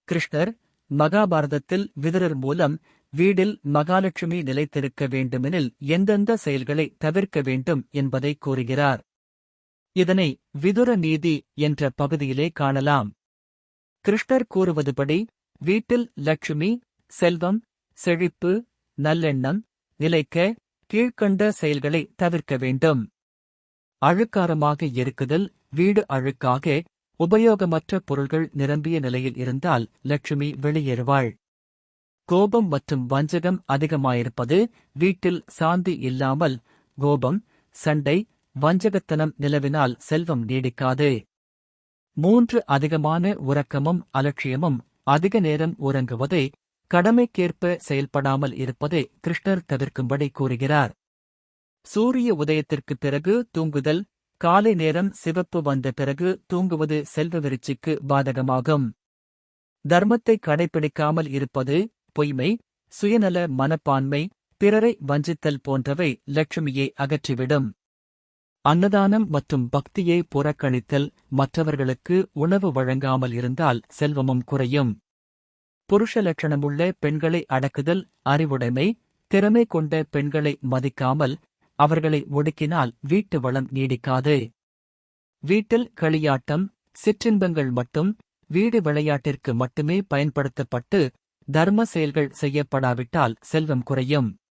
கிருஷ்ணர் மகாபாரதத்தில் விதுரர் மூலம் வீடில் மகாலட்சுமி நிலைத்திருக்க வேண்டுமெனில் எந்தெந்த செயல்களை தவிர்க்க வேண்டும் என்பதை கூறுகிறார். இதனை விதுர நீதி என்ற பகுதியிலே காணலாம். கிருஷ்ணர் கூறுவதுபடி வீட்டில் லட்சுமி, செல்வம், செழிப்பு, நல்லெண்ணம் நிலைக்க கீழ்க்கண்ட செயல்களை தவிர்க்க வேண்டும். அழுக்காரமாக இருக்குதல். வீடு அழுக்காக உபயோகமற்ற பொருள்கள் நிரம்பிய நிலையில் இருந்தால் லட்சுமி வெளியேறுவாள். கோபம் மற்றும் வஞ்சகம் அதிகமாயிருப்பது. வீட்டில் சாந்தி இல்லாமல் கோபம், சண்டை, வஞ்சகத்தனம் நிலவினால் செல்வம் நீடிக்காது. 3 அதிகமான உறக்கமும் அலட்சியமும். அதிக நேரம் உறங்குவதை, கடமைக்கேற்ப செயல்படாமல் இருப்பதை கிருஷ்ணர் தவிர்க்கும்படி கூறுகிறார். சூரிய உதயத்திற்குப் பிறகு தூங்குதல். காலை நேரம் சிவப்பு வந்த பிறகு தூங்குவது செல்வ விருச்சிக்கு பாதகமாகும். தர்மத்தை கடைபிடிக்காமல் இருப்பது, பொய்மை, சுயநல மனப்பான்மை, பிறரை வஞ்சித்தல் போன்றவை லட்சுமியை அகற்றிவிடும். அன்னதானம் மற்றும் பக்தியை புறக்கணித்தல். மற்றவர்களுக்கு உணவு வழங்காமல் இருந்தால் செல்வமும் குறையும். புருஷ லட்சணமுள்ள பெண்களை அடக்குதல். அறிவுடைமை, திறமை கொண்ட பெண்களை மதிக்காமல் அவர்களை ஒடுக்கினால் வீட்டு வளம் நீடிக்காது. வீட்டில் களியாட்டம், சிற்றின்பங்கள் மட்டும் வீடு விளையாட்டிற்கு மட்டுமே பயன்படுத்தப்பட்டு தர்ம செயல்கள் செய்யப்படாவிட்டால் செல்வம் குறையும்.